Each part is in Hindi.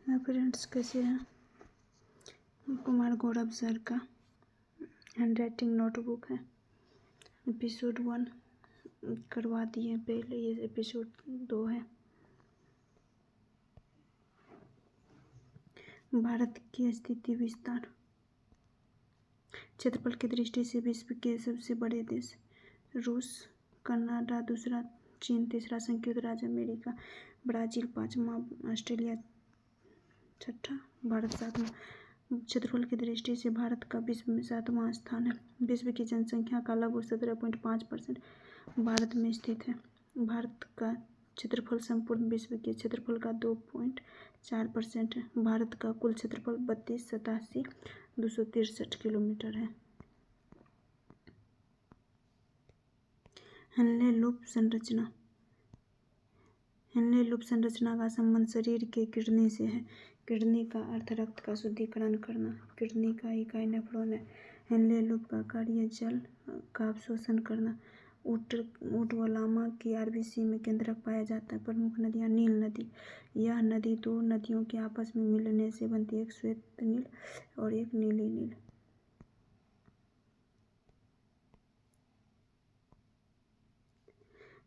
हाय फ्रेंड्स, कैसे हैं? कुमार गौरव सर का हैंडराइटिंग नोटबुक है। एपिसोड 1 करवा दिए पहले, ये एपिसोड 2 है। भारत की स्थिति विस्तार। क्षेत्रफल की दृष्टि से विश्व के सबसे बड़े देश रूस, कनाडा दूसरा, चीन तीसरा, संयुक्त राज्य अमेरिका, ब्राजील पाँचवा, ऑस्ट्रेलिया छठा, भारत सातवां। क्षेत्रफल की दृष्टि से भारत का विश्व में 7वां स्थान है। विश्व की जनसंख्या का लगभग 17.5% भारत में स्थित है। भारत का क्षेत्रफल संपूर्ण विश्व के क्षेत्रफल का 2.4% है। भारत का कुल क्षेत्रफल 32,87,263 किलोमीटर है। हेनले लूप संरचना। हेनले लूप संरचना का संबंध शरीर के किडनी से है। किडनी का अर्थ रक्त का शुद्धिकरण करना। किडनी का इकाई नेफ्रॉन है। हेनले लूप का कार्य जल का अवशोषण करना। ऊर्ध्वलामा की आरबीसी में केंद्रक पाया जाता है। प्रमुख नदियाँ। नील नदी। यह नदी दो नदियों के आपस में मिलने से बनती है, एक श्वेत नील और एक नीली नील।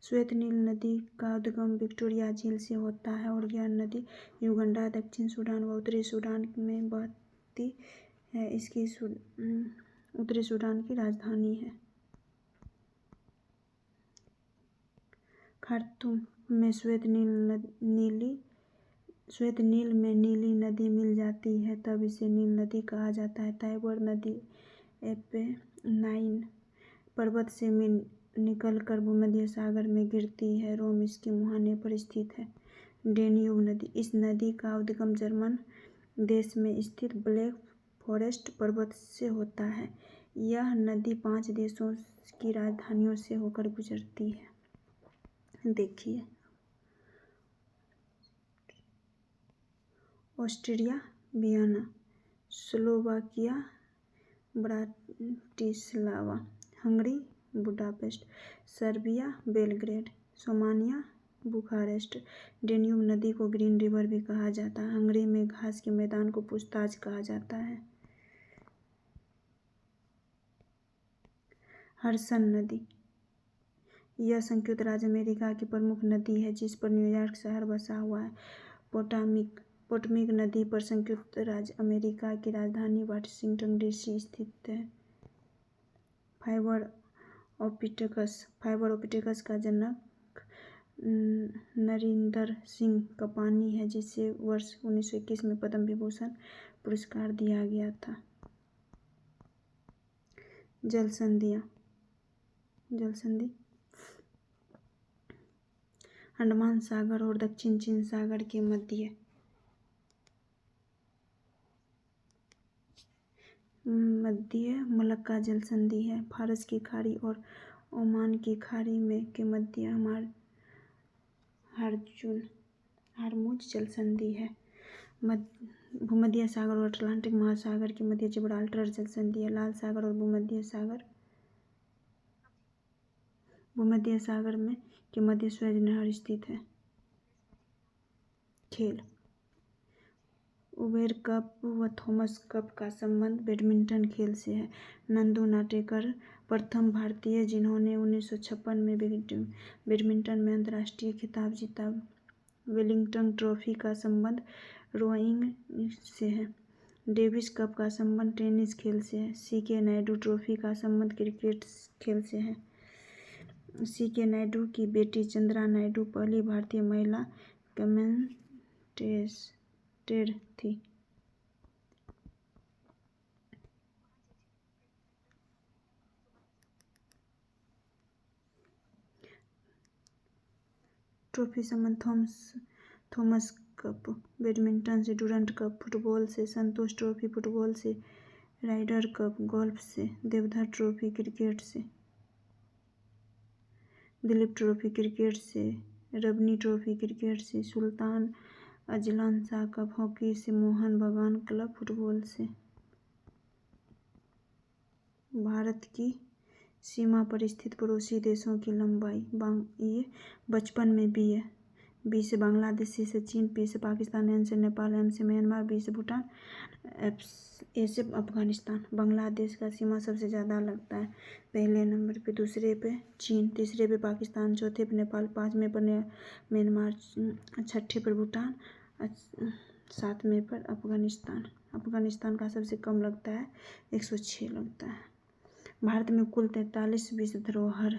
श्वेत नील नदी का उद्गम विक्टोरिया झील से होता है और यह नदी युगांडा, दक्षिण सूडान व उत्तरी सूडान में बहती है। इसकी उत्तरी सूडान की राजधानी है। खार्तूम में श्वेत नील में नीली नदी मिल जाती है, तब इसे नील नदी कहा जाता है। टाइबर नदी एपेनाइन पर्वत से निकलकर भूमध्य सागर में गिरती है। रोम इसके मुहाने पर स्थित है। डेन्यूब नदी। इस नदी का उद्गम जर्मन देश में स्थित ब्लैक फॉरेस्ट पर्वत से होता है। यह नदी 5 देशों की राजधानियों से होकर गुजरती है। देखिए, Austria Vienna, Slovakia Bratislava, Hungary Budapest, Serbia Belgrade, Romania Bucharest. Danube नदी को ग्रीन रिवर भी कहा जाता है। हंगरी में घास के मैदान को पूछताछ कहा जाता है। हडसन नदी। यह संयुक्त राज्य अमेरिका की प्रमुख नदी है, जिस पर न्यूयॉर्क शहर बसा हुआ है। पोटोमेक नदी पर संयुक्त राज्य अमेरिका की राजधानी वाशिंगटन डीसी स्थित है। फाइबर ऑप्टिक्स का जनक नरिंदर सिंह कपानी है, जिसे वर्ष 1921 में पद्म विभूषण पुरस्कार दिया गया था। जल संधि। अंडमान सागर और दक्षिण चीन सागर के मध्य मलक्का जल संधि है। फारस की खाड़ी और ओमान की खाड़ी के मध्य हार्मुज जल संधि है। भूमध्य सागर और अटलांटिक महासागर के मध्य जिब्राल्टर जल संधि है। लाल सागर और भूमध्य सागर के मध्य सुएज नहर स्थित है। खेल। उबेर कप व थॉमस कप का संबंध बैडमिंटन खेल से है। नंदू नाटेकर प्रथम भारतीय जिन्होंने 1956 में बैडमिंटन में अंतर्राष्ट्रीय खिताब जीता। वेलिंगटन ट्रॉफी का संबंध रोइंग से है। डेविस कप का संबंध टेनिस खेल से है। सीके नायडू ट्रॉफी का संबंध क्रिकेट खेल से है। सीके नायडू की बेटी चंद्रा नायडू पहली भारतीय महिला कमेंटेटर थी। ट्रॉफी संबंध थॉमस कप बैडमिंटन से, डुरंड कप फुटबॉल से, संतोष ट्रॉफी फुटबॉल से, राइडर कप गोल्फ से, देवधर ट्रॉफी क्रिकेट से, दिलीप ट्रॉफी क्रिकेट से, रबनी ट्रॉफी क्रिकेट से, Sultan Azlan Shah cup hockey से, मोहन बगान क्लब फुटबॉल से। भारत की सीमा पर स्थित पड़ोसी देशों की लंबाई। ये 55 में भी है। बी से बांग्लादेश, सी से चीन, पी से पाकिस्तान, एन से नेपाल, एम से म्यांमार, बी से भूटान, ए से अफगानिस्तान। बांग्लादेश का सीमा सबसे ज़्यादा लगता है पहले नंबर पे, दूसरे पे चीन, तीसरे पे पाकिस्तान, चौथे पे नेपाल, पाँचवें पर म्यांमार, छठे पर भूटान, सातवें पर अफगानिस्तान। अफगानिस्तान का सबसे कम लगता है 106 लगता है। भारत में कुल 43 विश्व धरोहर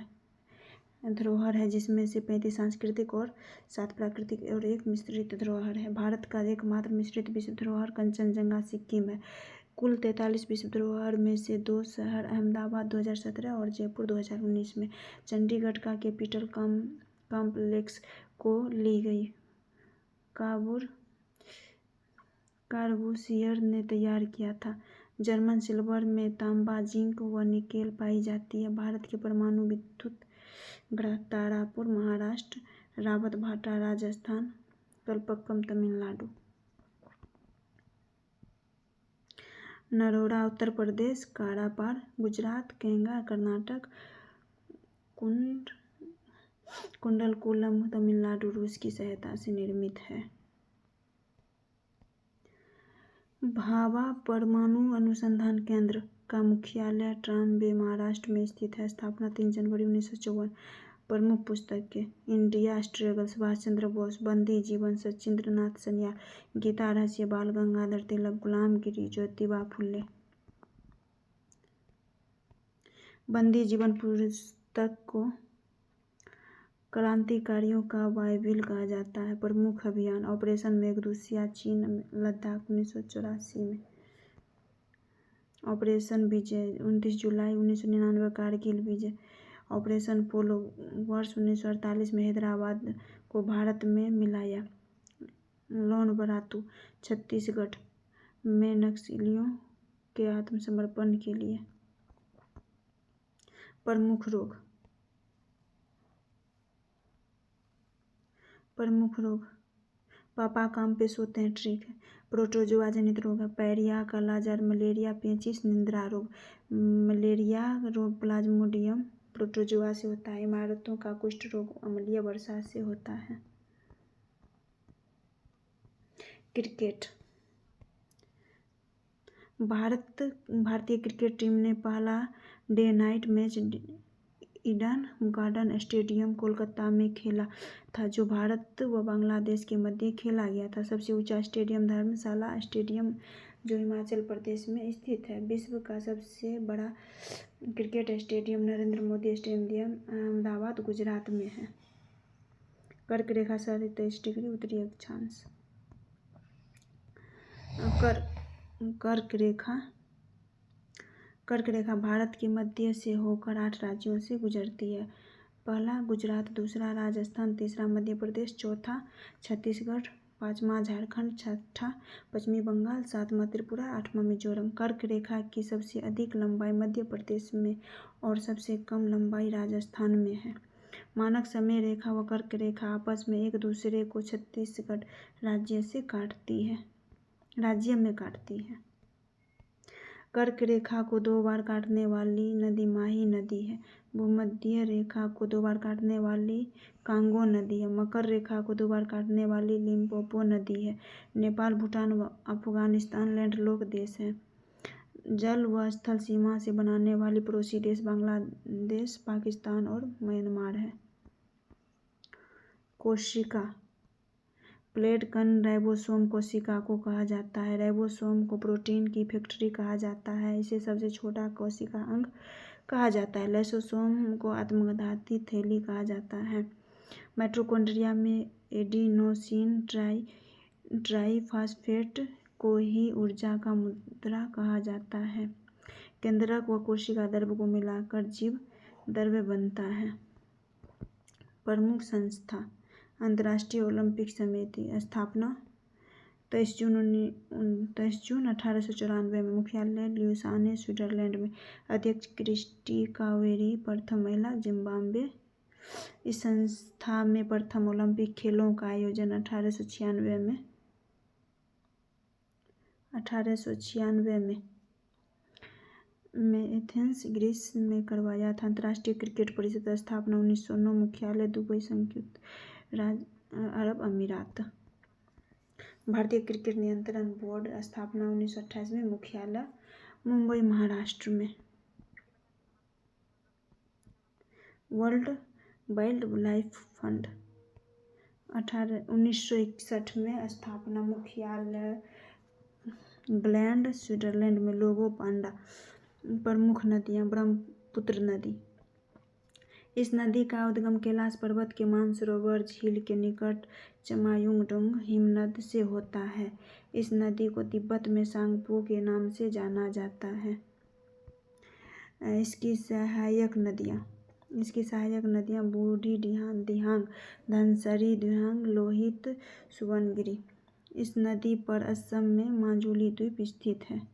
है, जिसमें से 35 सांस्कृतिक और 7 प्राकृतिक और 1 मिश्रित धरोहर है। भारत का एकमात्र मिश्रित विश्व धरोहर कंचनजंगा सिक्किम है। कुल 43 विश्व धरोहर में से 2 शहर अहमदाबाद 2017 और जयपुर 2019 में चंडीगढ़ का कैपिटल कॉम्प्लेक्स को ली गई। कार्बूसियर ने तैयार किया था। जर्मन सिल्वर में तांबा, जिंक व निकेल पाई जाती है। भारत के परमाणु विद्युत गृह तारापुर महाराष्ट्र, रावतभाटा राजस्थान, कलपक्कम तमिलनाडु। नरोडा उत्तर प्रदेश, कारापार गुजरात, केंगा कर्नाटक, कुंडलकुलम तमिलनाडु रूस की सहायता से निर्मित है। भाभा परमाणु अनुसंधान केंद्र का मुख्यालय ट्राम्बे महाराष्ट्र में स्थित है। स्थापना 3 जनवरी 1954। प्रमुख पुस्तकें: इंडिया स्ट्रगल, सुभाष चंद्र बोस, बंदी जीवन, सचिंद्रनाथ सन्याल, गीता रहस्य, बाल गंगाधर तिलक, गुलामगिरी, ज्योतिबा फुले। बंदी जीवन पुस्तक को क्रांतिकारियों का बाइबिल कहा जाता है। प्रमुख अभियान: ऑपरेशन मेघदूत सियाचिन लद्दाख 1984 में, ऑपरेशन विजय 29 जुलाई 1999 कारगिल विजय, ऑपरेशन पोलो वर्ष 1948 में हैदराबाद को भारत में मिलाया, लोन बरातू छत्तीसगढ़ में नक्सलियों के आत्मसमर्पण के लिए। प्रमुख रोग: पापा काम पे सोते हैं, ठीक है। प्रोटोजोआ जनित रोग है। पैरिया, कालाजार, मलेरिया, पेचिश, निंद्रा रोग। मलेरिया रोग प्लाज्मोडियम प्रोटोजोआ से होता है। इमारतों का कुष्ठ रोग अम्लीय वर्षा से होता है। क्रिकेट: भारतीय क्रिकेट टीम ने पहला day night match Eden garden stadium Kolkata में खेला था, जो भारत व बांग्लादेश के मध्य खेला गया था। सबसे ऊंचा स्टेडियम धर्मशाला स्टेडियम, जो हिमाचल प्रदेश में स्थित है। विश्व का सबसे बड़ा cricket stadium Narendra Modi stadium Ahmedabad Gujarat में है। कर्क रेखा 23 डिग्री उत्तरी अक्षांश। कर्क रेखा भारत के मध्य से होकर 8 राज्यों से गुजरती है। पहला गुजरात, दूसरा राजस्थान, तीसरा मध्य प्रदेश, चौथा छत्तीसगढ़, पांचवा झारखंड, छठा पश्चिमी बंगाल, सातवां त्रिपुरा, आठवां मिजोरम। कर्क रेखा की सबसे अधिक लंबाई मध्य प्रदेश में और सबसे कम लंबाई राजस्थान में है। मानक समय रेखा व कर्क रेखा आपस में एक दूसरे को छत्तीसगढ़ राज्य में काटती है। कर्क रेखा को 2 बार काटने वाली नदी माही नदी है। भूमध्य रेखा को 2 बार काटने वाली कांगो नदी है। मकर रेखा को 2 बार काटने वाली लिम्पोपो नदी है। नेपाल, भूटान व अफगानिस्तान लैंडलॉक देश हैं। जल व स्थल सीमा से बनाने वाली पड़ोसी देश बांग्लादेश, पाकिस्तान और म्यांमार है। कोशिका: प्लेट कण राइबोसोम कोशिका को कहा जाता है। राइबोसोम को प्रोटीन की फैक्ट्री कहा जाता है। इसे सबसे छोटा कोशिका अंग कहा जाता है। लाइसोसोम को आत्मघाती थैली कहा जाता है। माइटोकॉन्ड्रिया में एडिनोसिन ट्राइफॉस्फेट को ही ऊर्जा का मुद्रा कहा जाता है। केंद्रक व कोशिका द्रव्य को मिलाकर जीव द्रव्य बनता है। प्रमुख संस्था: अंतर्राष्ट्रीय ओलंपिक समिति। स्थापना 23 जून 1894 में। मुख्यालय ल्यूसाने, स्विट्जरलैंड में। अध्यक्ष क्रिस्टी कावेरी, प्रथम महिला, जिम्बाब्वे। इस संस्था में प्रथम ओलंपिक खेलों का आयोजन 1896 में एथेंस, ग्रीस में करवाया था। अंतर्राष्ट्रीय क्रिकेट परिषद। स्थापना 1909। मुख्यालय दुबई, संयुक्त अरब अमीरात। भारतीय क्रिकेट नियंत्रण बोर्ड स्थापना 1928 में, मुख्यालय मुंबई महाराष्ट्र में। वर्ल्ड वाइल्ड लाइफ फंड 1961 में स्थापना, मुख्यालय ग्लैंड स्विट्जरलैंड में। लोगो पांडा। प्रमुख नदियाँ, ब्रह्मपुत्र नदी। इस नदी का उद्गम कैलाश पर्वत के मानसरोवर झील के निकट चमायुंगडोंग हिमनद से होता है। इस नदी को तिब्बत में सांगपो के नाम से जाना जाता है। इसकी सहायक नदियाँ बूढ़ी दिहांग, धनसरी दिहांग, लोहित, सुवर्णगिरी। इस नदी पर असम में माजुली द्वीप स्थित है।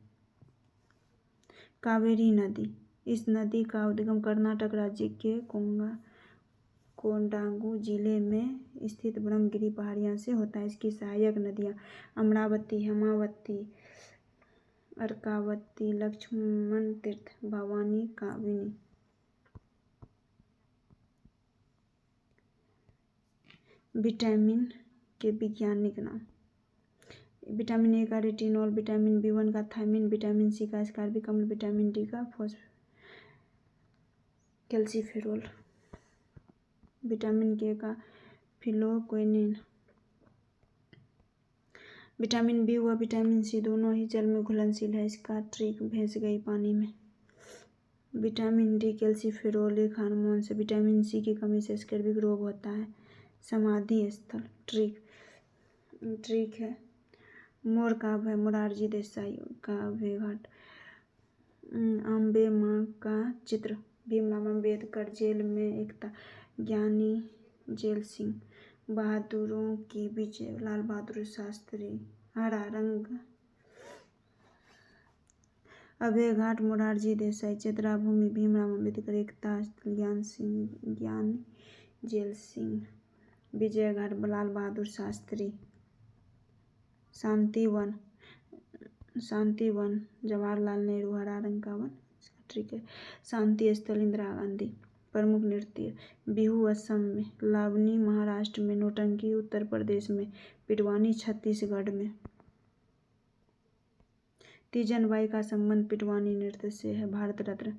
कावेरी नदी। इस नदी का उद्गम कर्नाटक राज्य के कोडागु जिले में स्थित ब्रह्मगिरी पहाड़ियों से होता है। इसकी सहायक नदियाँ अमरावती, हेमावती, अर्कावती, लक्ष्मण तीर्थ, भवानी, काबिनी। विटामिन के वैज्ञानिक नाम। विटामिन ए का रेटिनॉल, विटामिन B1 का थायमिन, विटामिन सी का स्कॉर्बिक अम्ल, विटामिन डी का कैल्सिफेरॉल, विटामिन के का फिलोक्विनिन। विटामिन बी व विटामिन सी दोनों ही जल में घुलनशील है। इसका ट्रिक भैंस गई पानी में। विटामिन डी कैल्सिफेरॉल एक हार्मोन से। विटामिन सी की कमी से स्कर्विक रोग होता है। समाधि स्थल। ट्रिक है मोर काव्य है, मोरारजी देसाई का अभय घाट। अम्बे माँ का चित्र, भीमराव अम्बेडकर। जेल में एकता, ज्ञानी जेल सिंह। बहादुरों की विजय, लाल बहादुर शास्त्री। हरा रंग, अभय घाट, मोरारजी देसाई। चेतरा भूमि, भीमराव अम्बेडकर। एकता स्थल, ज्ञानी जेल सिंह। विजय घाट, लाल बहादुर शास्त्री। शांति वन, जवाहरलाल नेहरू। हरा रंग का वन। इसका ट्रिक है शांति स्थल, इंदिरा गांधी। प्रमुख नृत्य, बिहू असम में, लावनी महाराष्ट्र में, नौटंकी उत्तर प्रदेश में, पिटवानी छत्तीसगढ़ में। तीजन बाई का संबंध पिटवानी नृत्य से है। भारत रत्न।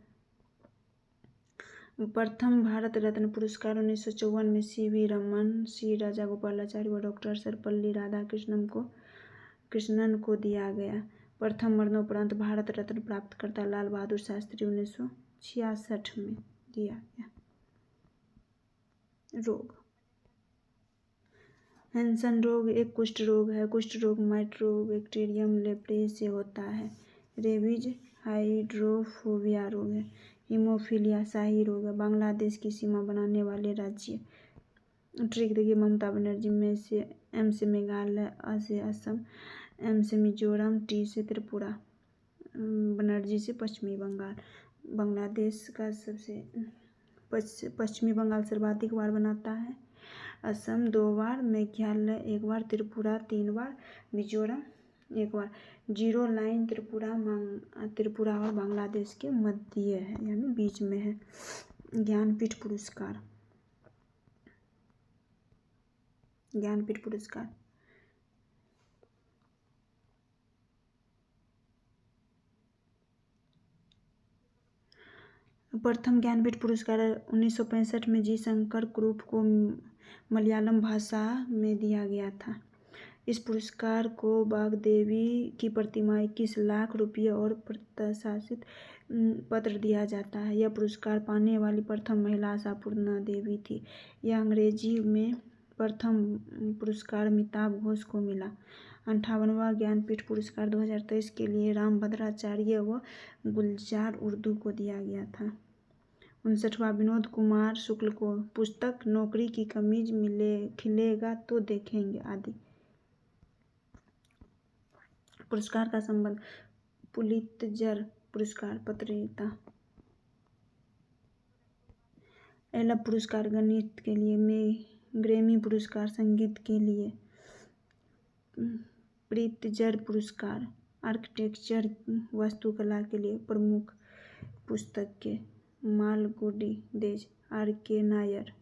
प्रथम भारत रत्न पुरस्कार 1954 में C.V. रमन, C. राजागोपालाचारी व डॉक्टर सर्वपल्ली राधाकृष्णन को दिया गया। प्रथम मरणोपरांत भारत रत्न प्राप्तकर्ता लाल बहादुर शास्त्री 1966 में दिया गया। रोग। हैंसन रोग एक कुष्ठ रोग है। कुष्ठ रोग माइकोबैक्टीरियम लेप्रे से होता है। रेबीज हाइड्रोफोबिया रोग है। हीमोफीलिया शाही रोग है। बांग्लादेश की सीमा बनाने वाले राज्य। ट्रिक देखिए ममता बनर्जी। में से M से मेघालय, अ से असम, M से मिजोरम, T से त्रिपुरा, बनर्जी से पश्चिमी बंगाल। बांग्लादेश का पश्चिमी बंगाल सर्वाधिक बार बनाता है। असम 2 बार, मेघालय 1 बार, त्रिपुरा 3 बार, मिजोरम 1 बार। जीरो लाइन त्रिपुरा और बांग्लादेश के मध्य है, यानी बीच में है। ज्ञानपीठ पुरस्कार। प्रथम ज्ञानपीठ पुरस्कार 1965 में जी शंकर कुरुप को मलयालम भाषा में दिया गया था। इस पुरस्कार को वाग्देवी की प्रतिमा 21 लाख रुपये और प्रशासित पत्र दिया जाता है। यह पुरस्कार पाने वाली प्रथम महिला आशापूर्णा देवी थी। यह अंग्रेजी में प्रथम पुरस्कार अमिताभ घोष को मिला। 58वां ज्ञानपीठ पुरस्कार 2023 के लिए रामभद्राचार्य व गुलजार उर्दू को दिया गया था। 59वां विनोद कुमार शुक्ल को पुस्तक नौकरी की कमीज खिलेगा तो देखेंगे आदि पुरस्कार का संबंध। पुलित्जर पुरस्कार पत्रिका। एल्ब पुरस्कार गणित के लिए, ग्रैमी पुरस्कार संगीत के लिए, प्रित्जर पुरस्कार आर्किटेक्चर वास्तुकला के लिए। प्रमुख पुस्तक के Malgudi days, R.K. Nair.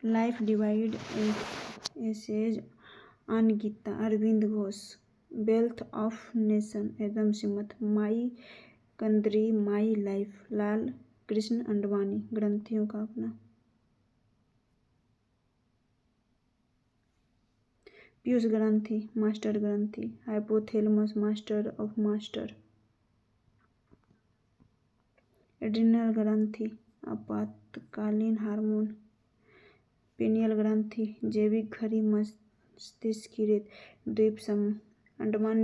Life divine essays on Gita Aurobindo Ghosh, wealth of nation Adam Smith, my country my life Lal Krishna Advani. ग्रंथियों का अपना पीयूष ग्रंथि मास्टर ग्रंथि, hypothalamus master of master, adrenal ग्रंथि आपातकालीन हार्मोन, पिनियल ग्रंथि जैविक घड़ी मस्तिष्क की रेत। द्वीप समूह अंडमान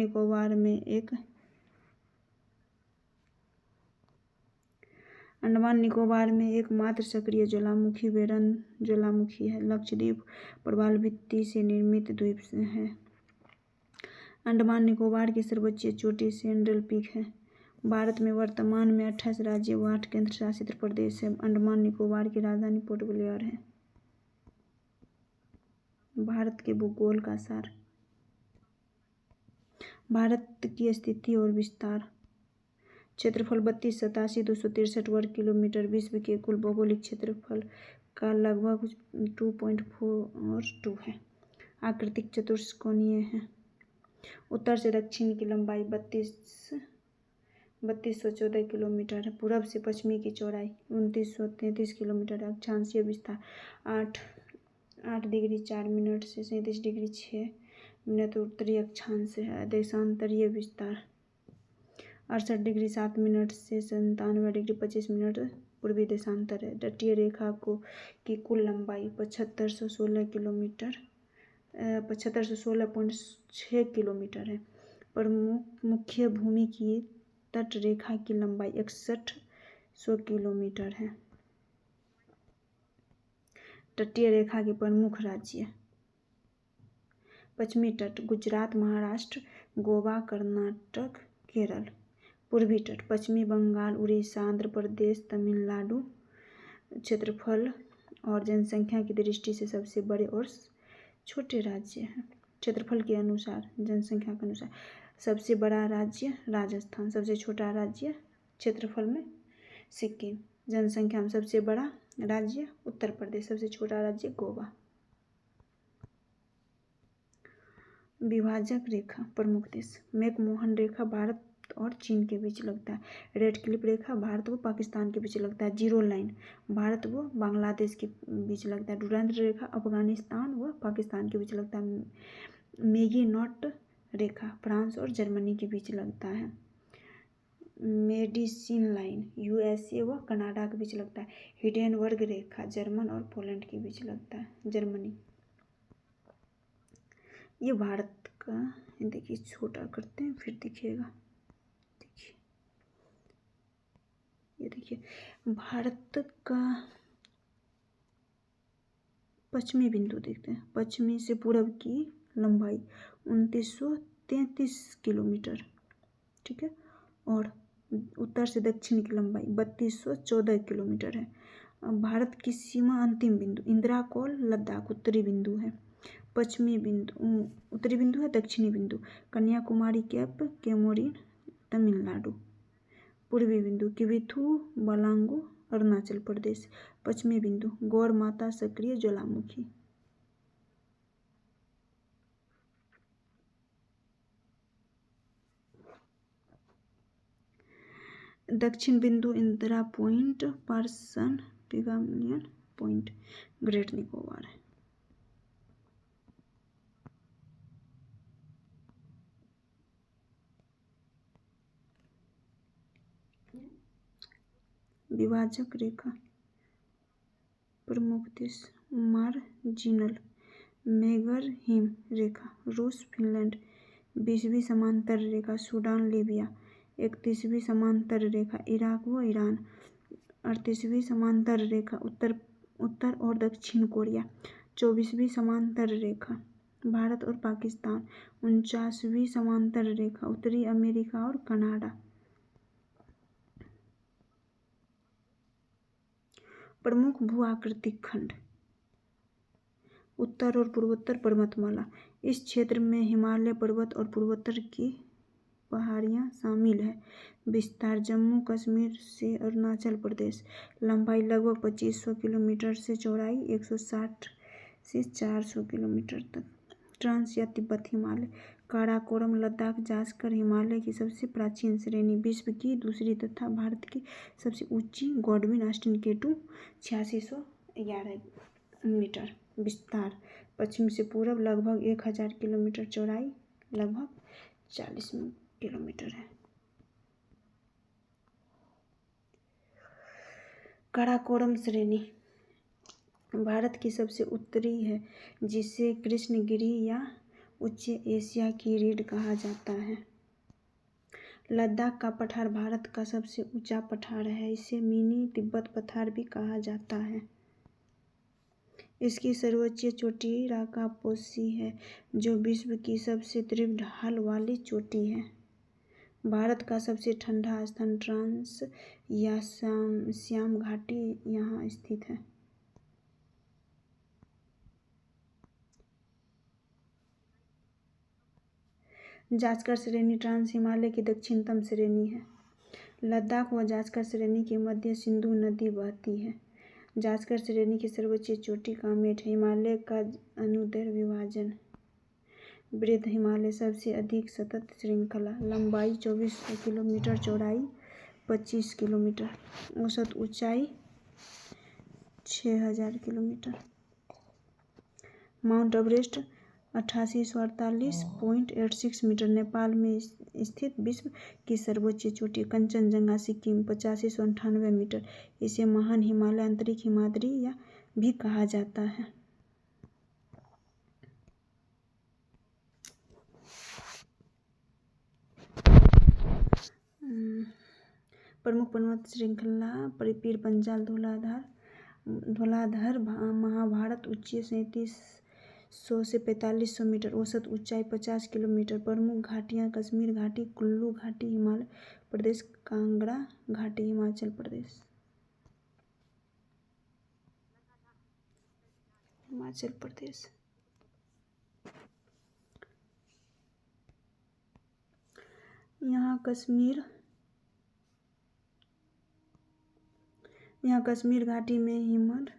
निकोबार में एकमात्र सक्रिय ज्वालामुखी बेरन ज्वालामुखी है। लक्षद्वीप प्रवालभित्ति से निर्मित द्वीप है। अंडमान निकोबार की सर्वोच्च चोटी सेंट्रल पीक है। भारत में वर्तमान में 28 राज्य व 8 केंद्र शासित प्रदेश है। अंडमान निकोबार की राजधानी पोर्ट ब्लेयर है। भारत के भूगोल का सार। भारत की स्थिति और विस्तार। क्षेत्रफल 32,87,263 वर्ग किलोमीटर। विश्व के कुल भौगोलिक क्षेत्रफल का लगभग 2.42 है। आकृतिक चतुष्कोणीय है। उत्तर से दक्षिण की लंबाई 3214 किलोमीटर है। पूर्व से पश्चिमी की चौड़ाई 2933 किलोमीटर है। अक्षांशीय विस्तार 8 डिग्री 4 मिनट से 37 डिग्री 6 मिनट उत्तरी अक्षांश है। देशांतरीय विस्तार 68 डिग्री 7 मिनट से 97 डिग्री 25 मिनट पूर्वी देशांतर है। तटीय रेखा की कुल लंबाई 7516.6 किलोमीटर है। प्रमुख मुख्य भूमि की तट रेखा की लंबाई 6100 किलोमीटर है। तटीय रेखा के प्रमुख राज्य। पश्चिमी तट गुजरात, महाराष्ट्र, गोवा, कर्नाटक, केरल। पूर्वी तट पश्चिमी बंगाल, उड़ीसा, आंध्र प्रदेश, तमिलनाडु। क्षेत्रफल और जनसंख्या की दृष्टि से सबसे बड़े और छोटे राज्य हैं। क्षेत्रफल के अनुसार, जनसंख्या के अनुसार सबसे बड़ा राज्य राजस्थान, सबसे छोटा राज्य क्षेत्रफल में सिक्किम, जनसंख्या में सबसे बड़ा राज्य उत्तर प्रदेश, सबसे छोटा राज्य गोवा। विभाजक रेखा प्रमुख देश। मैकमोहन रेखा भारत और चीन के बीच लगता है। रेड क्लिफ रेखा भारत व पाकिस्तान के बीच लगता है। जीरो लाइन भारत व बांग्लादेश के बीच लगता है। डुरांड रेखा अफगानिस्तान व पाकिस्तान के बीच लगता है। मैगिनॉट रेखा फ्रांस और जर्मनी के बीच लगता है। मेडिसिन लाइन यूएसए व कनाडा के बीच लगता है। हिडेनबर्ग रेखा जर्मन और पोलैंड के बीच लगता है, जर्मनी। ये भारत का, देखिए छोटा करते हैं फिर दिखेगा। देखिए ये देखिए भारत का पश्चिमी बिंदु देखते हैं। पश्चिमी से पूर्व की लंबाई 2933 किलोमीटर, ठीक है। और उत्तर से दक्षिण की लंबाई 3214 किलोमीटर है। भारत की सीमा अंतिम बिंदु इंदिरा कौल लद्दाख उत्तरी बिंदु है। पश्चिमी बिंदु उत्तरी बिंदु है। दक्षिणी बिंदु कन्याकुमारी कैप कैमोरिन तमिलनाडु। पूर्वी बिंदु किविथु बलांगू अरुणाचल प्रदेश। पश्चिमी बिंदु गौर माता सक्रिय ज्वालामुखी। दक्षिण बिंदु Indira point, Parson Pygmalion point, great Nicobar है। विभाजक रेखा प्रमुख देश मार्जिनल मैगरहिम रेखा रूस फिनलैंड। 20वीं समांतर रेखा सूडान लीबिया। 31वीं समांतर रेखा इराक व ईरान। 38वीं समांतर रेखा उत्तर और दक्षिण कोरिया। 24वीं समांतर रेखा भारत और पाकिस्तान। 49वीं समांतर रेखा उत्तरी अमेरिका और कनाडा। प्रमुख भू आकृतिक खंड उत्तर और पूर्वोत्तर पर्वतमाला। इस क्षेत्र में हिमालय पर्वत और पूर्वोत्तर की पहाड़ियाँ शामिल है। विस्तार जम्मू कश्मीर से अरुणाचल प्रदेश। लंबाई लगभग 2500 किलोमीटर से चौड़ाई 160 से 400 किलोमीटर तक। ट्रांस या तिब्बत हिमालय। काराकोरम लद्दाख जास्कर हिमालय की सबसे प्राचीन श्रेणी, विश्व की दूसरी तथा भारत की सबसे ऊंची। गॉडविन ऑस्टिन केटू 8611 मीटर। विस्तार पश्चिम से पूरब लगभग 1000 किलोमीटर, चौड़ाई लगभग 40 किलोमीटर है। काराकोरम श्रेणी भारत की सबसे उत्तरी है, जिसे कृष्णगिरी या उच्च एशिया की रीढ़ कहा जाता है। लद्दाख का पठार भारत का सबसे ऊंचा पठार है। इसे मिनी तिब्बत पठार भी कहा जाता है। इसकी सर्वोच्च चोटी राकापोसी है, जो विश्व की सबसे तीव्र ढाल वाली चोटी है। भारत का सबसे ठंडा स्थान ट्रांस या श्याम घाटी यहाँ स्थित है। जास्कर श्रेणी ट्रांस हिमालय की दक्षिणतम श्रेणी है। लद्दाख व जास्कर श्रेणी के मध्य सिंधु नदी बहती है। जास्कर श्रेणी की सर्वोच्च चोटी कामेट है। हिमालय का अनुदैर्घ्य विभाजन। वृहद हिमालय सबसे अधिक सतत श्रृंखला, लंबाई 2400 किलोमीटर, चौड़ाई 25 किलोमीटर, औसत ऊंचाई 6000 kilometre. Mount Everest 8848.86 metre, Nepal में स्थित विश्व की सर्वोच्च चोटी। कंचनजंगा सिक्किम 8598 मीटर। इसे महान हिमालय आंतरिक हिमाद्री या भी कहा जाता है। प्रमुख पर्वत श्रृंखला पीर पंजाल, धौलाधर महाभारत। ऊंचाई 3700 से 4500 मीटर, औसत ऊंचाई 50 किलोमीटर। प्रमुख घाटियाँ कश्मीर घाटी, कुल्लू घाटी हिमाचल प्रदेश, कांगड़ा घाटी हिमाचल प्रदेश। यहाँ कश्मीर घाटी में हिमर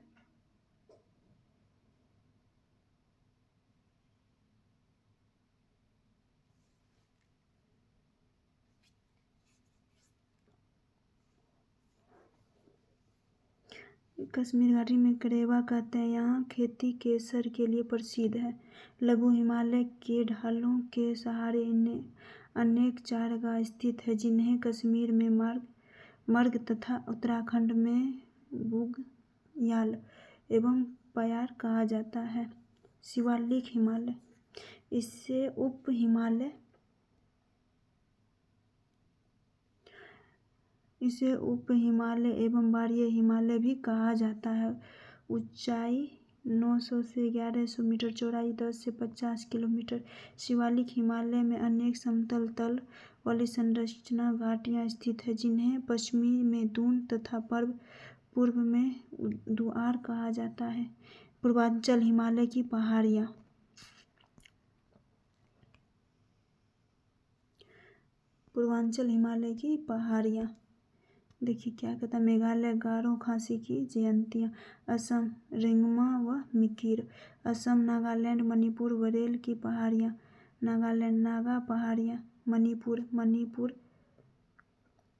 कश्मीर घाटी में करेवा कहते हैं। यहाँ खेती केसर के लिए प्रसिद्ध है। लघु हिमालय के ढालों के सहारे अनेक चारागाह स्थित है, जिन्हें कश्मीर में मर्ग तथा उत्तराखंड में बुग्याल एवं पयार कहा जाता है। शिवालिक हिमालय, इसे उप हिमालय एवं वरीय हिमालय भी कहा जाता है। ऊंचाई 900 से 1100 मीटर, चौड़ाई 10 से 50 किलोमीटर। शिवालिक हिमालय में अनेक समतल तल वाली संरचना घाटियाँ स्थित हैं, जिन्हें पश्चिमी में दून तथा पूर्व में दुआर कहा जाता है। पूर्वांचल हिमालय की पहाड़ियाँ देखिए क्या कहता है। मेघालय गारो खासी की जयंतियाँ, असम रेंगमा व मिकिर, असम नागालैंड मणिपुर बरेल की पहाड़ियाँ, नागालैंड नागा पहाड़ियाँ, मणिपुर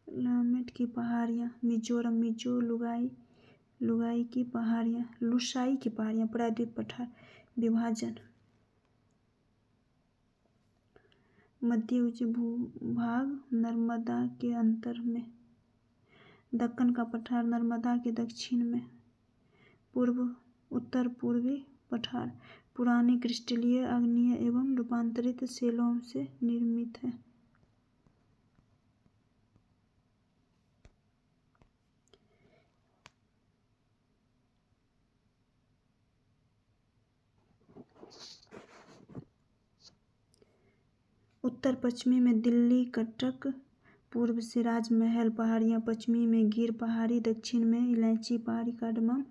लामेट की पहाड़ियाँ, मिजोरम मिजो लुगाई की पहाड़ियाँ, लुसाई की पहाड़ियाँ, प्रायद्वीप पठार। विभाजन मध्य उच्च भूभाग नर्मदा के अंतर में, दक्कन का पठार नर्मदा के दक्षिण में, उत्तर पूर्वी पठार पुराने क्रिस्टलीय आग्नेय एवं रूपांतरित शैलों से निर्मित है। उत्तर पश्चिमी में दिल्ली कटक, पूर्व से राजमहल पहाड़ियाँ, पश्चिमी में गिर पहाड़ी, दक्षिण में इलायची पहाड़ी, कार्डमम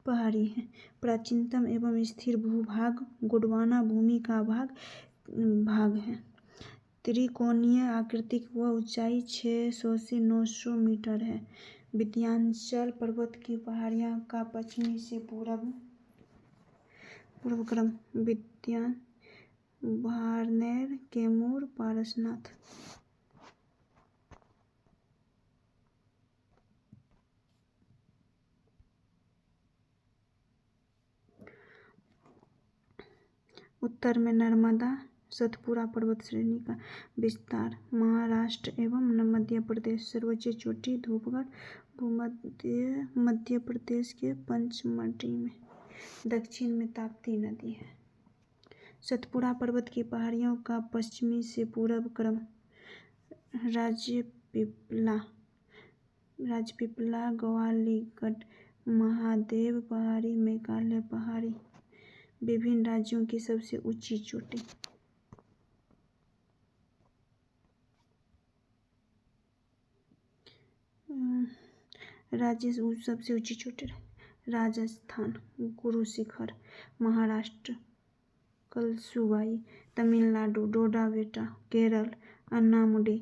पहाड़ी है। प्राचीनतम एवं स्थिर भूभाग गोंडवाना भूमि का भाग है। त्रिकोणीय आकृति व ऊंचाई 600 से 900 मीटर है। विंध्याचल पर्वत की पहाड़ियों का पश्चिमी से पूरब पूर्व क्रम विद्या, भारनेर, कैमूर, पारसनाथ। उत्तर में नर्मदा सतपुड़ा पर्वत श्रेणी का विस्तार। महाराष्ट्र एवं मध्य प्रदेश। सर्वोच्च चोटी धूपगढ़ भूमध्य मध्य प्रदेश के पंचमढ़ी में। दक्षिण में ताप्ती नदी है। सतपुड़ा पर्वत की पहाड़ियों का पश्चिमी से पूर्व क्रम राजपीपला, ग्वालिगढ़, महादेव पहाड़ी, मेघालय पहाड़ी। विभिन्न राज्यों की सबसे ऊंची चोटी। सबसे ऊंची चोटी राजस्थान गुरु शिखर, महाराष्ट्र कलसुबाई, तमिलनाडु डोडा बेटा, केरल अन्नामुडी,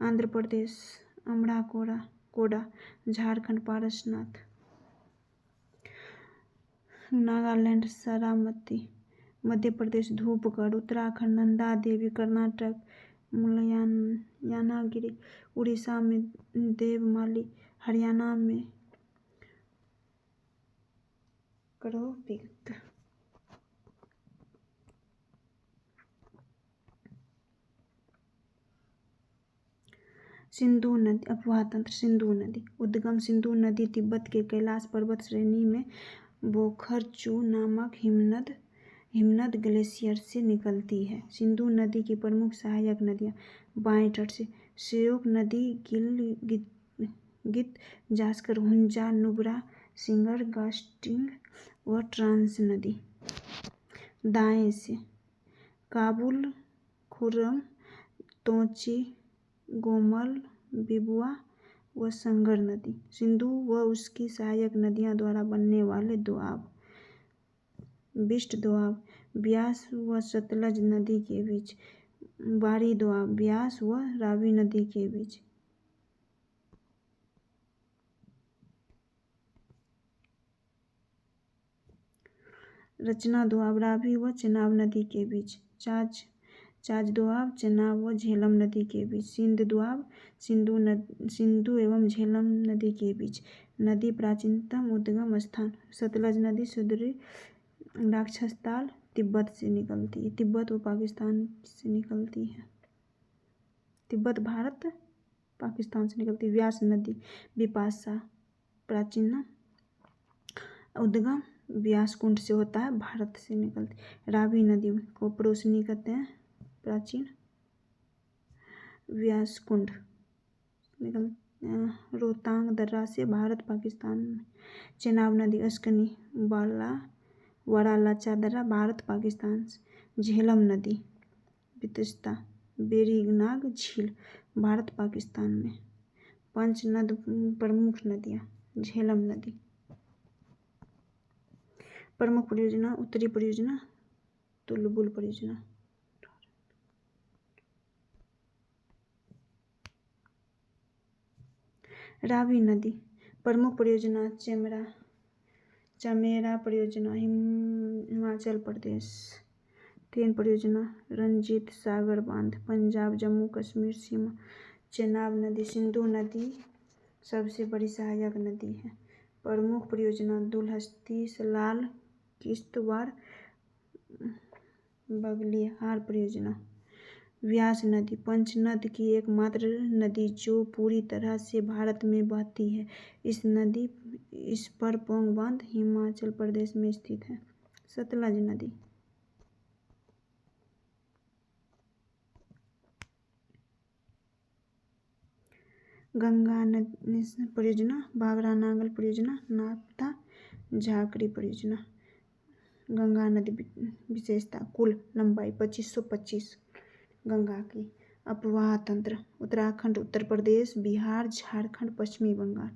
आंध्र प्रदेश कोडा, झारखंड पारसनाथ, नागालैंड सारामती, मध्य प्रदेश धूपगढ़, उत्तराखंड नंदा देवी, कर्नाटक मुल्लायनागिरी, उड़ीसा में देवमाली, हरियाणा में करोविद। सिंधु नदी अफवाह तंत्र। सिंधु नदी उद्गम सिंधु नदी तिब्बत के कैलाश पर्वत श्रेणी में बोखरचू नामक हिमनद ग्लेशियर से निकलती है। सिंधु नदी की प्रमुख सहायक नदियाँ बाएं तट से श्योक नदी, गित, जास्कर, हुंजा, नुब्रा, सिंगर, गास्टिंग व ट्रांस नदी। दाएं से काबुल, खुर्रम, तोची, गोमल, बिबुआ व संगर नदी। सिंधु व उसकी सहायक नदियों द्वारा बनने वाले दोआब। बिस्ट दोआब ब्यास व सतलज नदी के बीच। बारी दोआब ब्यास व रावी नदी के बीच। रचना दोआब रावी व चेनाब नदी के बीच। चाच दोआब चेनाब व झेलम नदी के बीच। सिंध दोआब सिंधु एवं झेलम नदी के बीच। नदी प्राचीनतम उद्गम स्थान सतलज नदी सुदूरी राक्षसताल तिब्बत से निकलती है। तिब्बत व पाकिस्तान से निकलती है। तिब्बत भारत पाकिस्तान से निकलती है। व्यास नदी बिपाशा प्राचीन उद्गम व्यास कुंड से होता है, भारत से निकलती। रावी नदी को पड़ोसनी कहते हैं, प्राचीन व्यास कुंड निकल रोहतांग दर्रा से भारत पाकिस्तान में। चेनाब नदी अस्कनी वारालाचा दर्रा भारत पाकिस्तान से। झेलम नदी बितस्ता बेरीनाग झील भारत पाकिस्तान में। पंचनद प्रमुख नदियाँ। झेलम नदी प्रमुख परियोजना उत्तरी परियोजना तुलबुल परियोजना। रावी नदी प्रमुख परियोजना चमेरा परियोजना हिमाचल प्रदेश। तीन परियोजना रंजीत सागर बांध पंजाब जम्मू कश्मीर सीमा। चेनाब नदी सिंधु नदी सबसे बड़ी सहायक नदी है। प्रमुख परियोजना दुलहस्ती सलाल किश्तवाड़ बगलिहार परियोजना। व्यास नदी पंचनद की एकमात्र नदी जो पूरी तरह से भारत में बहती है। इस पर पोंग बांध हिमाचल प्रदेश में स्थित है। सतलज नदी गंगा नदी परियोजना भागरा नांगल परियोजना नापता झाकड़ी परियोजना। गंगा नदी विशेषता कुल लंबाई 2525 गंगा की। अपवाह तंत्र उत्तराखंड, उत्तर प्रदेश, बिहार, झारखंड, पश्चिमी बंगाल।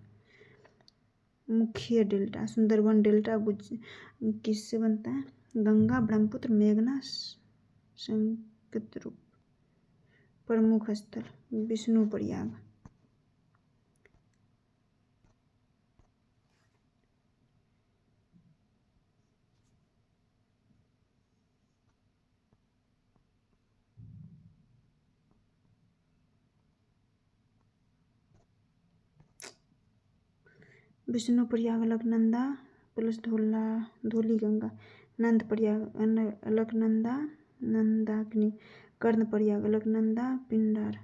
मुख्य डेल्टा सुंदरबन डेल्टा किससे बनता है? गंगा, ब्रह्मपुत्र, मेघना, संकतरूप। प्रमुख स्थल विष्णुप्रयाग। Vishnuprayag Alaknanda plus Dhauliganga, Nandprayag Alaknanda Nandakini, Karnaprayag Alaknanda Pindar,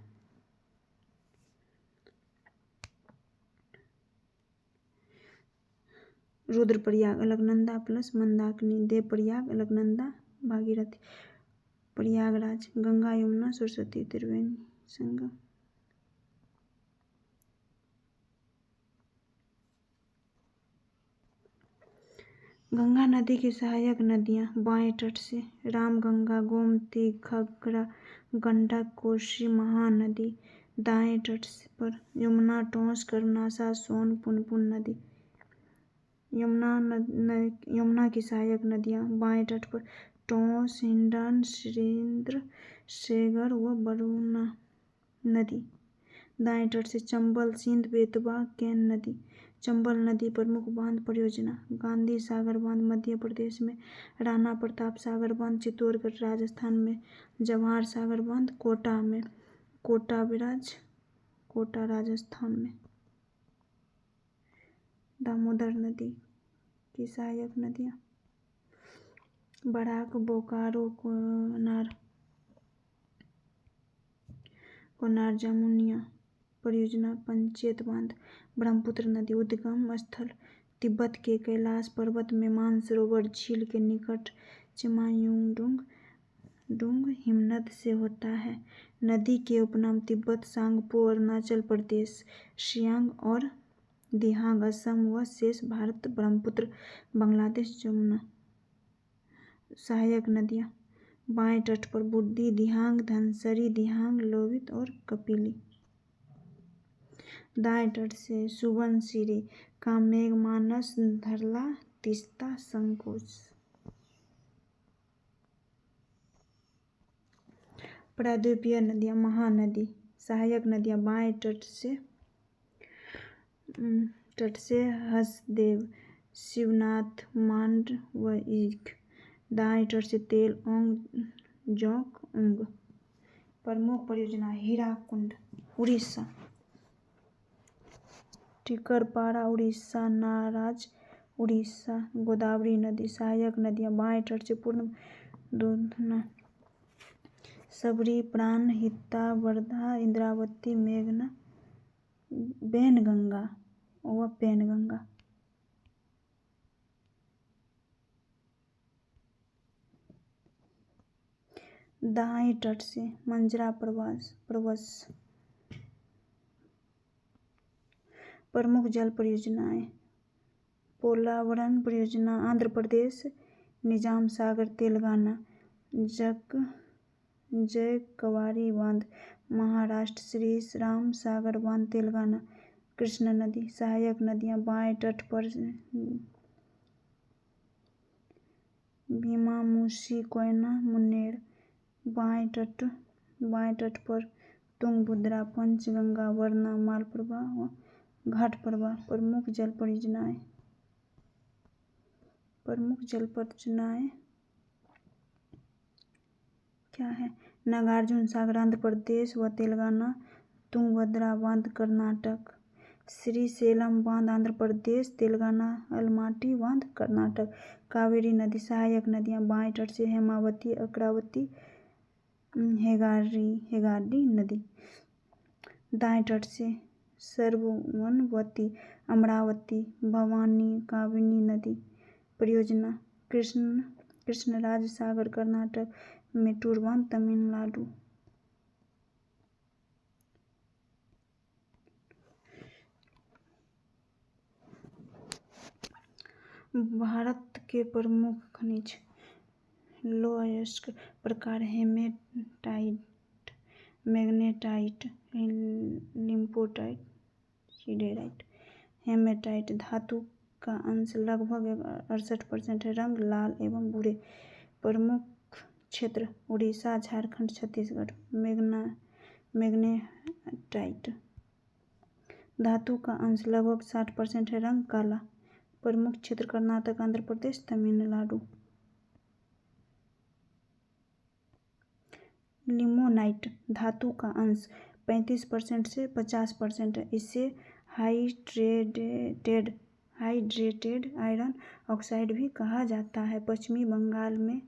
Rudraprayag Alaknanda plus Mandakini, Devprayag Alaknanda Bhagirathi, Prayagraj Ganga Yamuna Saraswati Triveni Sangam. गंगा नदी की सहायक नदियाँ बाएं तट से रामगंगा, गोमती, घग्गरा, गंडक, कोसी, महानदी। दाएं तट पर यमुना, टोंस, कर्मनाशा, सोन, पुनपुन नदी। यमुना की सहायक नदियाँ बाएं तट पर टोंस, हिंडन, श्रीन्द्र, सेगर व बरूणा नदी। दाएं तट से चंबल, सिंध, बेतवा, केन नदी। चंबल नदी प्रमुख बांध परियोजना गांधी सागर बांध मध्य प्रदेश में, राणा प्रताप सागर बांध चित्तौड़गढ़ राजस्थान में, जवाहर सागर बांध कोटा में, कोटा बैराज कोटा राजस्थान में। दामोदर नदी की सहायक नदियाँ बराक, बोकारो, कोनार जमुनिया परियोजना पंचेत बांध। ब्रह्मपुत्र नदी उद्गम स्थल तिब्बत के कैलाश पर्वत में मानसरोवर झील के निकट चिमायुंगडुंग हिमनद से होता है। नदी के उपनाम तिब्बत, सांगपो अरुणाचल प्रदेश, सियांग और दिहांग असम व शेष भारत। ब्रह्मपुत्र बांग्लादेश जमुना। सहायक नदियाँ बाएं तट पर बुढ़ी, दिहांग, धनसरी, दिहांग, लोहित और कपिली। दाएं तट से सुबनसिरी, कामेंग, मानस, धरला, तीस्ता, संकोच। प्रायद्वीपीय नदियाँ महानदी। सहायक नदियाँ बाएं तट से हसदेव, शिवनाथ, मांड व ईख। दाएं तट से तेल, ओंग, जोंक, उंग। प्रमुख परियोजना हीराकुंड उड़ीसा, टिकरपारा उड़ीसा, नाराज उड़ीसा। गोदावरी नदी। सहायक नदियाँ बाएं तट से पूर्ण दोधना, सबरी, प्राण हिता, वर्धा, इंद्रावती, मेघना, वैनगंगा व पैनगंगा। दाएं तट से मंजरा प्रवस। प्रमुख जल परियोजनाएं पोलावरम परियोजना आंध्र प्रदेश, निजाम सागर तेलंगाना, जयकवारी बांध महाराष्ट्र, श्री राम सागर बांध तेलंगाना। कृष्णा नदी। सहायक नदियाँ बाएं तट पर भीमा, मूसी, कोयना, मुन्नेर। बाएं तट पर तुंगभद्रा, पंचगंगा, वरना, मालप्रभा व घाटप्रभा। प्रमुख जल परियोजनाएं क्या है? नागार्जुन सागर आंध्र प्रदेश व तेलंगाना, तुंगभद्रा बांध कर्नाटक, श्रीशैलम बांध आंध्र प्रदेश तेलंगाना, अलमाटी बांध कर्नाटक। कावेरी नदी। सहायक नदियाँ बाएं तट से हेमावती, अकरावती, हेगाडी नदी। दाएं तट से सरवनवती, अमरावती, भवानी, काबिनी नदी। परियोजना कृष्णराज सागर कर्नाटक, मेटूर बांध तमिलनाडु। भारत के प्रमुख खनिज लोहयस्क प्रकार हेमेटाइट, मैग्नेटाइट, लिम्पोटाइट, सिडेराइट। हेमेटाइट धातु का अंश लगभग 68% है। रंग लाल एवं भूरे। प्रमुख क्षेत्र उड़ीसा, झारखंड, छत्तीसगढ़। मैग्नेटाइट धातु का अंश लगभग 60% है। रंग काला। प्रमुख क्षेत्र कर्नाटक, आंध्र प्रदेश, तमिलनाडु। लिमोनाइट धातु का अंश 35% से 50% है। इसे हाइड्रेटेड हाइड्रेटेड आयरन ऑक्साइड भी कहा जाता है। पश्चिमी बंगाल में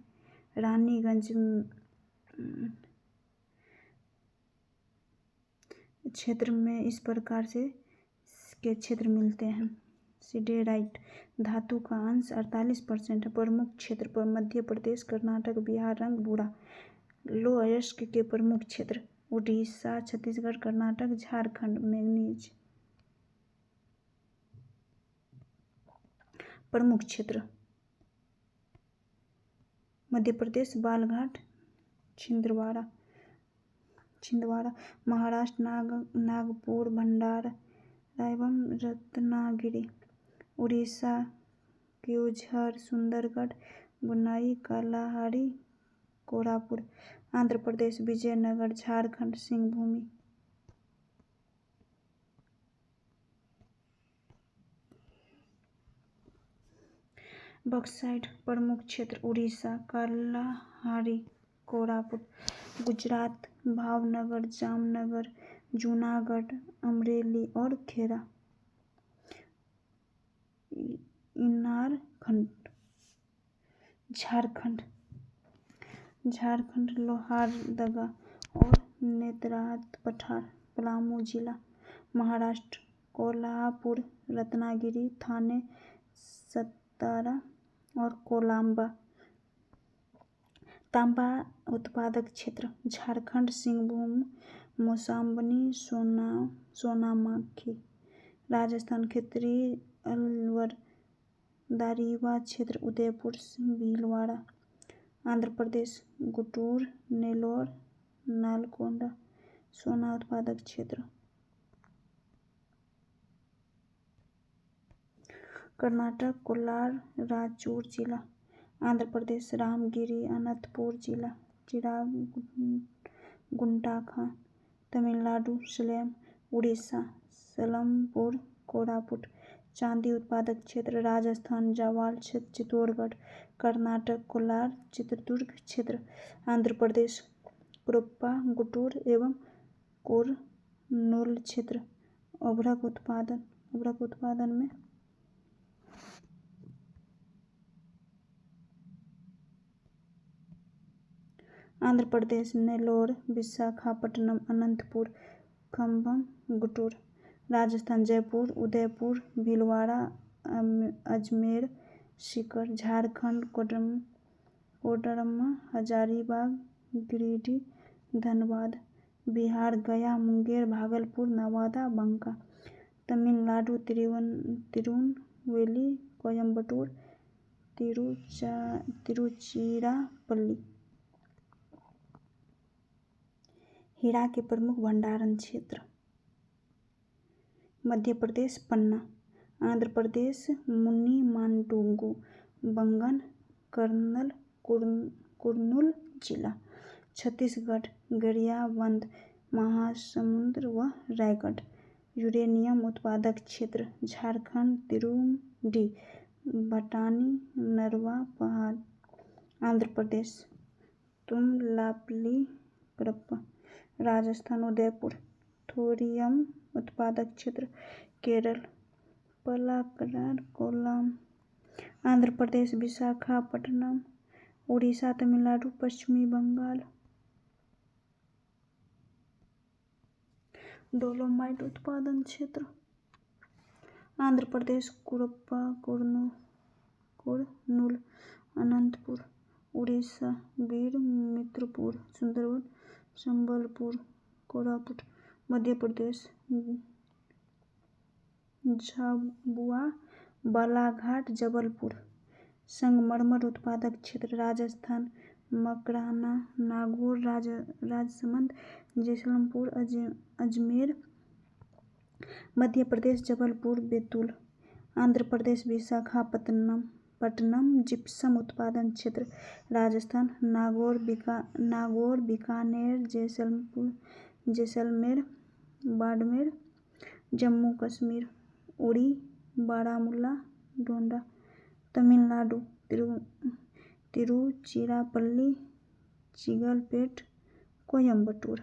रानीगंज क्षेत्र में इस प्रकार से के क्षेत्र मिलते हैं। सिडेराइट धातु का अंश 48% है। प्रमुख क्षेत्र पर मध्य प्रदेश, कर्नाटक, बिहार। रंग भूरा। लौह अयस्क के प्रमुख क्षेत्र उड़ीसा, छत्तीसगढ़, कर्नाटक, झारखंड। मैग्नीज प्रमुख क्षेत्र मध्य प्रदेश, बालाघाट, छिंदवाड़ा। महाराष्ट्र, नागपुर, भंडारा एवं रत्नागिरी। उड़ीसा, केओझर, सुंदरगढ़, बुनाई, कालाहांडी, कोरापुट। आंध्र प्रदेश, विजयनगर, झारखंड, सिंहभूमि। बॉक्साइट प्रमुख क्षेत्र उड़ीसा, कालाहांडी, कोरापुट। गुजरात, भावनगर, जामनगर, जूनागढ़, अमरेली और खेड़ा। इनारखंड झारखंड, लोहारदगा और नेतरात पठार। पलामू जिला। महाराष्ट्र, कोल्हापुर, रत्नागिरी, थाने, सतारा और कोलाबा। तांबा उत्पादक क्षेत्र झारखंड, सिंहभूम, मौसाबनी, सोनामाखी। राजस्थान, खत्री, अलवर, दारिवा क्षेत्र, उदयपुर, भीलवाड़ा। आंध्र प्रदेश, गुंटूर, नेल्लोर, नालकोंडा। सोना उत्पादक क्षेत्र। कर्नाटक, कोलार, रायचूर जिला। आंध्र प्रदेश, रामगिरी, अनंतपुर जिला, चिरागुंटाखा। तमिलनाडु, सलेम। उड़ीसा, सलमपुर, कोरापुट। चांदी उत्पादक क्षेत्र राजस्थान, जावाल, चित्तौड़गढ़। कर्नाटक, कोलार, चित्रदुर्ग क्षेत्र। आंध्र प्रदेश, कुरुप्पा, गुंटूर एवं कुर्नूल क्षेत्र। अभ्रक उत्पादन में आंध्र प्रदेश, नेल्लोर, विशाखापट्टनम, अनंतपुर, खम्भम, गुंटूर। राजस्थान, जयपुर, उदयपुर, भीलवाड़ा, अजमेर, सीकर। झारखंड, कोडरमा, हजारीबाग, गिरिडीह, धनबाद। बिहार, गया, मुंगेर, भागलपुर, नवादा, बांका। तमिलनाडु, तिरुनेलवेली, कोयम्बटूर, तिरुचिरापल्ली। हीरा के प्रमुख भंडारण क्षेत्र मध्य प्रदेश, पन्ना। आंध्र प्रदेश, मुनी मांडुगु, बंगन, कुर्नूल जिला। छत्तीसगढ़, गरियाबंद, महासमुंद व रायगढ़। यूरेनियम उत्पादक क्षेत्र झारखंड, तिरुंडी, भटानी, नरवा पहाड़। आंध्र प्रदेश, तुमलापल्ली, कडप्पा। राजस्थान, उदयपुर। थोरियम उत्पादक क्षेत्र केरल, पलक्कड, कोल्लम। आंध्र प्रदेश, विशाखापट्टनम। उड़ीसा, तमिलनाडु, पश्चिमी बंगाल। डोलोमाइट उत्पादन क्षेत्र आंध्र प्रदेश, कुरुप्पा, कुर्नूल, अनंतपुर। उड़ीसा, गिर, मित्रपुर, सुंदरवन, संबलपुर, कोरापुट। मध्य प्रदेश, झाबुआ, बालाघाट, जबलपुर। संगमरमर उत्पादक क्षेत्र राजस्थान, मकराना, नागौर, राजसमंद, जैसलमेर, अजमेर। मध्य प्रदेश, जबलपुर, बैतूल। आंध्र प्रदेश, विशाखापट्टनम। जिप्सम उत्पादन क्षेत्र राजस्थान, नागौर, बीकानेर, जैसलमेर, बाड़मेर। जम्मू कश्मीर, उड़ी, बारामूला, डोडा। तमिलनाडु, तिरुचिरापल्ली, चिगलपेट, कोयम्बटूर।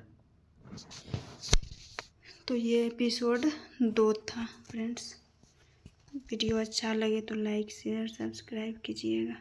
तो ये एपिसोड 2 था फ्रेंड्स। वीडियो अच्छा लगे तो लाइक शेयर सब्सक्राइब कीजिएगा।